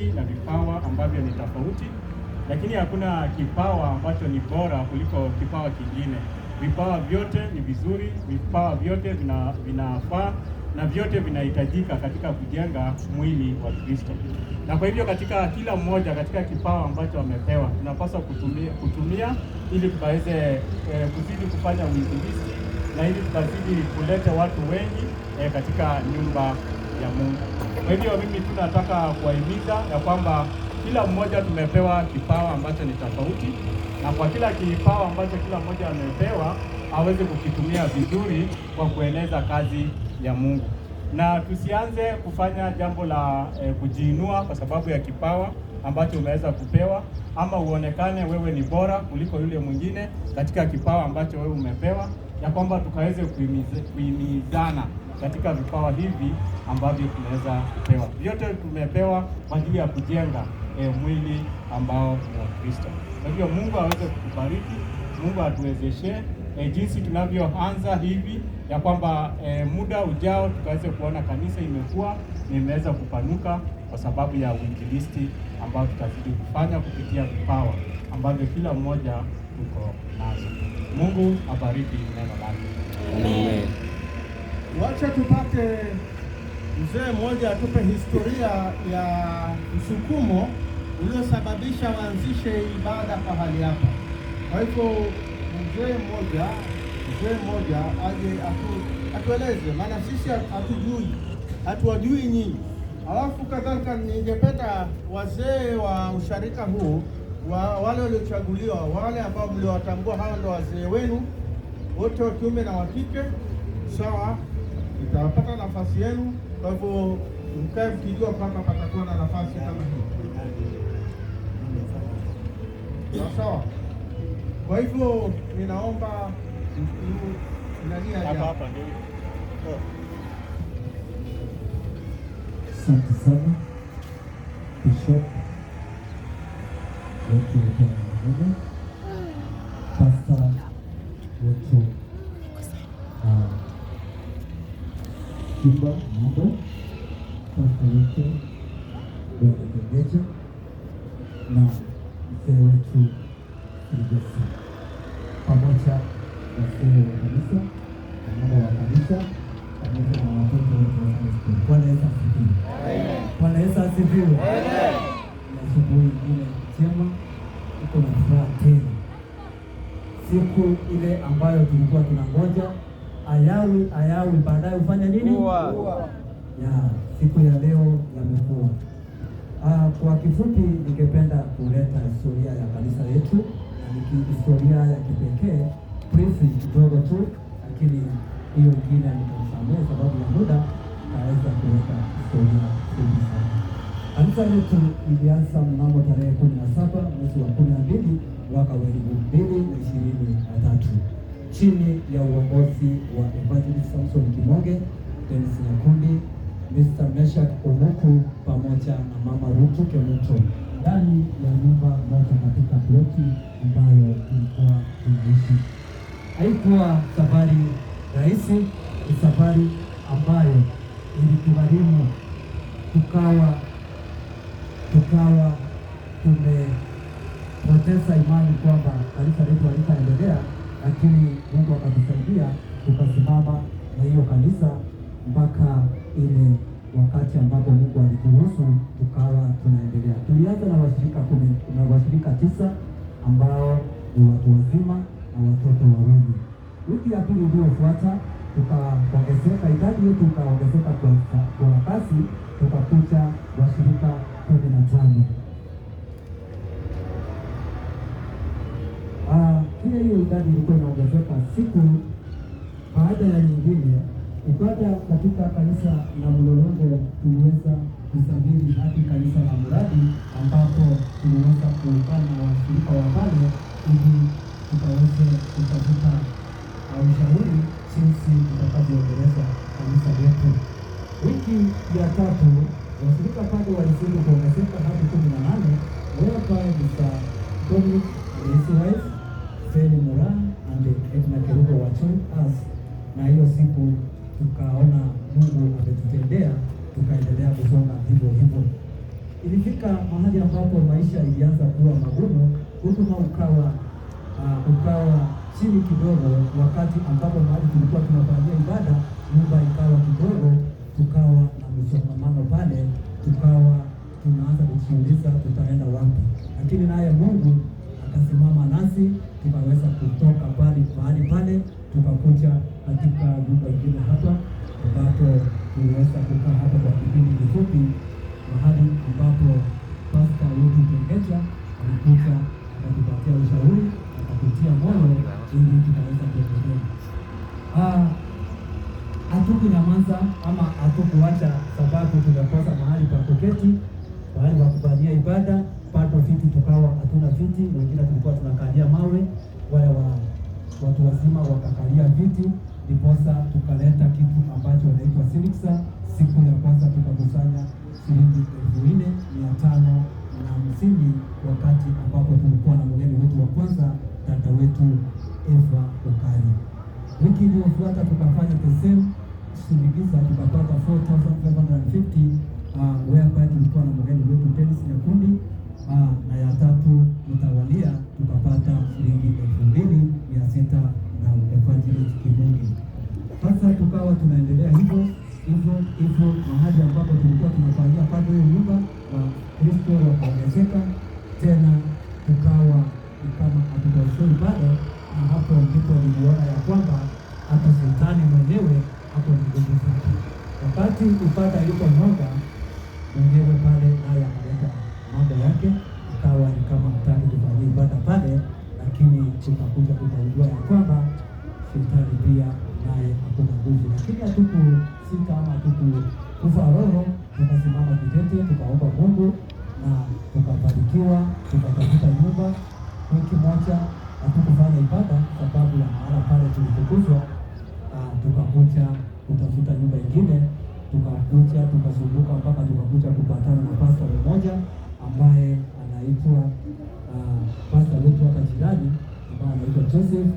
wengi na vipawa ambavyo ni tofauti, lakini hakuna kipawa ambacho ni bora kuliko kipawa kingine. Vipawa vyote ni vizuri, vipawa vyote vinafaa na vyote vinahitajika katika kujenga mwili wa Kristo. Na kwa hivyo katika kila mmoja katika kipawa ambacho amepewa tunapaswa kutumia ili tukaweze kuzidi kufanya uinjilisti na ili tukazidi kuleta watu wengi katika nyumba ya Mungu. Kwa hivyo mimi tunataka kuwahimiza ya kwamba kila mmoja tumepewa kipawa ambacho ni tofauti, na kwa kila kipawa ambacho kila mmoja amepewa aweze kukitumia vizuri kwa kueneza kazi ya Mungu. Na tusianze kufanya jambo la kujiinua kwa sababu ya kipawa ambacho umeweza kupewa, ama uonekane wewe ni bora kuliko yule mwingine katika kipawa ambacho wewe umepewa, ya kwamba tukaweze kuhimizana katika vipawa hivi ambavyo tunaweza kupewa. Vyote tumepewa kwa ajili ya kujenga mwili ambao ni wa Kristo. Kwa hivyo Mungu aweze kutubariki, Mungu atuwezeshe jinsi tunavyoanza hivi, ya kwamba muda ujao tukaweze kuona kanisa imeweza kupanuka kwa sababu ya uinjilisti ambao tutazidi kufanya kupitia vipawa ambavyo kila mmoja tuko nazo. Mungu abariki neno lake. Amen. Wacha tupate mzee mmoja atupe historia ya msukumo uliosababisha waanzishe ibada pahali hapa. Kwa hivyo mzee mmoja aje atueleze, maana sisi hatuwajui nyinyi. Alafu kadhalika ningependa wazee wa usharika huu wale waliochaguliwa, wale ambao mliowatambua, hawa ndio wazee wenu wote wa kiume na wa kike, sawa, itawapata nafasi yenu. Kwa hivyo mkae mkijua kwamba patakuwa na nafasi kama hii, sawa. Kwa hivyo ninaomba hapa ndio. Asante sana Bishop wetu Mungu, Pastor wetu Kimba Mambo, Pastor wetu George na mzee wetu Silvester, pamoja na wazee wa kanisa na mama wa kanisa pamoja na watoto wetu wa kanisa. Bwana Yesu asifiwe. Bwana Yesu asifiwe. Na asubuhi nyingine njema, tuko na furaha tena. Siku ile ambayo tulikuwa tunangoja ayawi baadaye ufanya nini? Ya siku ya leo yamekuwa. Kwa kifupi ningependa kuleta historia ya kanisa yetu, na historia ya kipekee briefly kidogo tu, lakini hiyo ingine nitamsamehe sababu ya muda, naweza kuleta historia fupi sana. Kanisa letu ilianza mnamo tarehe 17 mwezi wa 12 mwaka wa 2023 chini ya uongozi wa Evangelist Samson Kimonge, Dennis Nyakundi, Mr. Meshak Omuku pamoja na Mama Rutu Kemuto, ndani ya nyumba moja katika bloki ambayo ilikuwa tunaishi. Haikuwa safari rahisi, ni safari ambayo ilitugharimu tukawa tumepoteza imani kwamba kanisa letu halitaendelea, lakini Mungu akatusaidia tukasimama na hiyo kanisa mpaka ile wakati ambapo Mungu alituruhusu tukawa tunaendelea. Tulianza na washirika 9 ambao ni watu wazima na watoto wawili. Wiki ya pili iliyofuata tukaongezeka, idadi yetu ikaongezeka kwa kasi, tukakuta washirika 15. Hiyo idadi ilikuwa inaongezeka siku baada ya nyingine. Ibada katika kanisa la Mlolongo tuliweza kusafiri hadi kanisa la Muradi, ambapo tuliweza kuungana na washirika wa pale ili tukaweze kutafuta ushauri jinsi tutakavyoendeleza kanisa letu. Wiki ya tatu washirika pale walizidi kuongezeka hadi 18, whereby Mr. Dominic Resiwise, Feli Moran and Edna Kerubo were joined us, na hiyo siku tukaona Mungu ametutendea, tukaendelea kusonga hivyo hivyo. ilifika mahali ambapo maisha ilianza kuwa magumu, huduma ukawa chini kidogo, wakati ambapo mahali tulikuwa tunafanyia ibada nyumba ikawa kidogo, tukawa na msongamano pale, tukawa tunaanza kujiuliza tutaenda wapi, lakini naye Mungu akasimama nasi, tukaweza kutoka mahali pale tukakuja katika nyumba ingine hapa, ambapo tuliweza kukaa hapa kwa kipindi kifupi, mahali ambapo Pastor wetu Tengecha alikuja akatupatia ushauri, akatutia moyo ili tukaweza kuendelea. Hatukunyamaza ama hatukuacha sababu tumekosa mahali pa kuketi, mahali pa kufanyia ibada, bado viti tukawa hatuna viti, wengine tulikuwa tunakalia mawe, wale watu wazima wakakalia viti, ndiposa tukaleta kitu ambacho wanaitwa Silixa. Siku ya kwanza tukakusanya shilingi 4,550 wakati ambapo tulikuwa na mgeni wetu wa kwanza, dada wetu Eva Okari. Wiki iliyofuata tukafanya the same Silixa, tukapata 4,550 whereby tulikuwa na mgeni wetu Dennis Nyakundi, na ya tatu mtawalia tukapata shilingi 2,600 na Evangelist Kimungi. Sasa tukawa tunaendelea hivyo mahali ambapo tulikuwa tunafanyia bado hiyo nyumba wa Kristo wakaongezeka tena, tukawa kama hatutashoi bado, na hapo ndipo niliona ya kwamba hata shetani mwenyewe hapo ni nguvu zake. Wakati ibada iliponoga mwenyewe pale, naye akaleta mambo yake, ikawa ni kama hataki kufanyia ibada pale, lakini tukakuja kutambua ya kwamba shetani pia naye hakuna nguvu, lakini hatukusita ama hatukukufa roho, tukasimama kidete, tukaomba Mungu na tukabarikiwa, tukatafuta nyumba. Wiki moja hatukufanya ibada sababu ya mahala pale tulipokuzwa, tukakuja kutafuta nyumba ingine, tukakuja tukazunguka mpaka tukakuja kupatana na pastor mmoja ambaye anaitwa pastor wetu hapa jirani ambaye anaitwa Joseph,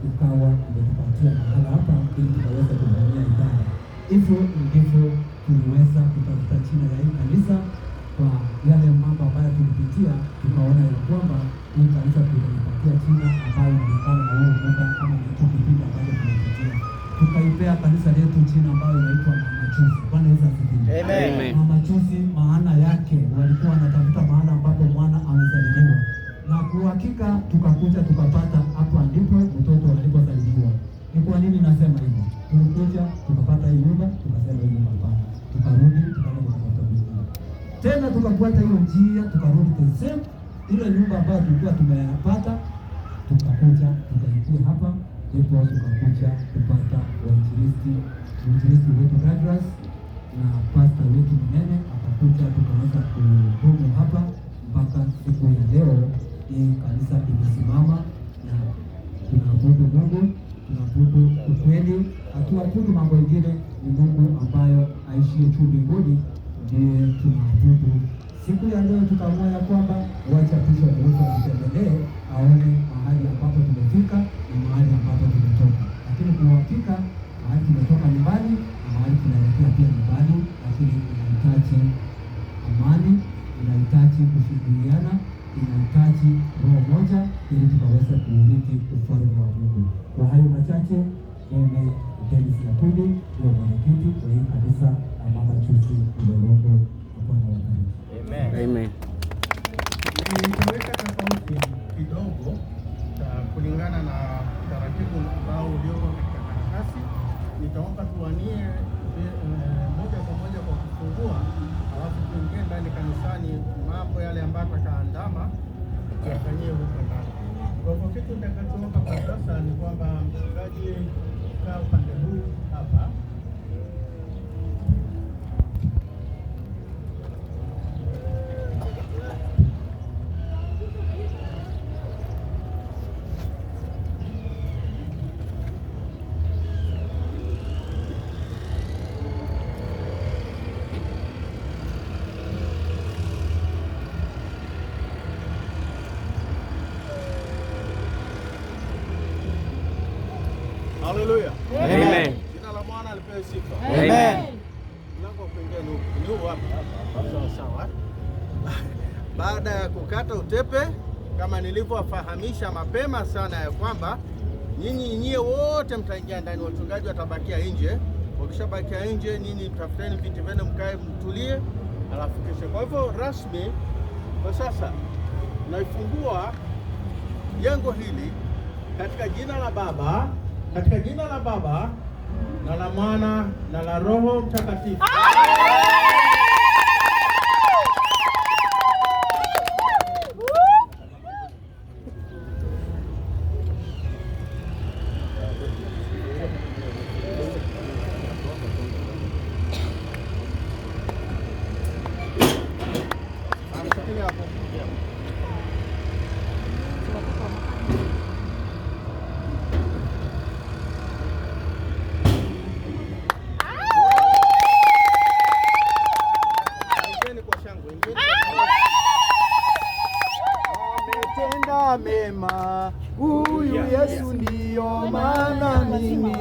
ikawa imetupatia mahala hapa ili tukaweza kufanyia ibada. Hivyo ndivyo tuliweza kutafuta china ya hii kanisa. Kwa yale mambo ambayo tulipitia, tukaona ya kwamba hii kanisa tunaipatia china ambayo inalingana na huo muda kama hicho kipindi ambacho tumepitia. Tukaipea kanisa letu china ambayo inaitwa Mama Chusi. Bwana Yesu asifiwe. Amen. Mama Chusi maana yake walikuwa wanatafuta mahala ambapo mwana amezaliwa, na kwa hakika tukakuja tukapata hapa ndipo mtoto alipozaliwa. Ni kwa nini nasema hivyo? Tulikuja tukapata hii nyumba, tukasema hii nyumba hapana, tukarudi tukaenda kutafuta nyumba tena, tukafuata hiyo njia, tukarudi the same ile nyumba ambayo tulikuwa tumepata, tukakuja tukaingia hapa, ndipo tukakuja kupata wainjilisti wetu Douglas na pastor wetu Mnene akakuja, tukaanza kuhudumu hapa mpaka siku ya leo. Hii kanisa imesimama na tunaabudu Mungu, tunaabudu ukweli, hatuabudu mambo mengine, ni Mungu ambayo aishie juu mbinguni ndiye tunaabudu. Siku ya leo tukaamua ya kwamba wacha kisha Mungu atutembelee, aone mahali ambapo tumefika na mahali ambapo tumetoka, lakini kwa hakika mahali tumetoka nyumbani na mahali tunaelekea pia nyumbani, lakini inahitaji amani, inahitaji kushirikiana, inahitaji roho moja ili tukaweza kuurithi ufalme wa Mungu. Kwa hayo machache, mimi Dennis Nyakundi ndio mwenyekiti wa hii kanisa la Mama Chusi Mlolongo. Bwana wabariki. Amen. Nitaweka tofauti kidogo kulingana na taratibu ambao ulioko katika karatasi. Nitaomba tuwanie moja kwa moja kwa kufungua, alafu tuingie ndani kanisani, mambo yale ambayo tutaandama tuyafanyie huko ndani. Kwa hivyo kitu nitakachoomba kwa sasa ni kwamba mchungaji kaa upande huu hapa. Haleluya. Amen. Jina la Bwana lipewe sifa. Amen. Mlango kuingia ni huu hapa. Sawa sawa. baada ya kukata utepe, kama nilivyowafahamisha mapema sana ya kwamba nyinyi wote mtaingia ndani, wachungaji watabakia nje. Wakishabakia nje, nyinyi tafuteni viti vyenu, mkae mtulie, alafu kesho. Kwa hivyo rasmi kwa sasa naifungua jengo hili katika jina la Baba, na la Mwana na la Roho Mtakatifu. Ametenda mema huyu Yesu, ndiyo maana mimi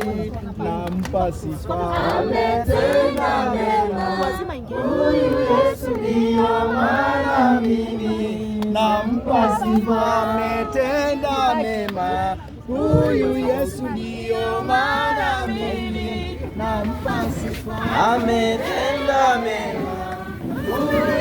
nampa sifa. Ametenda mema huyu Yesu, ndiyo maana mimi nampa sifa. Ametenda mema huyu Yesu, ndiyo maana mimi nampa sifa. Ametenda mema huyu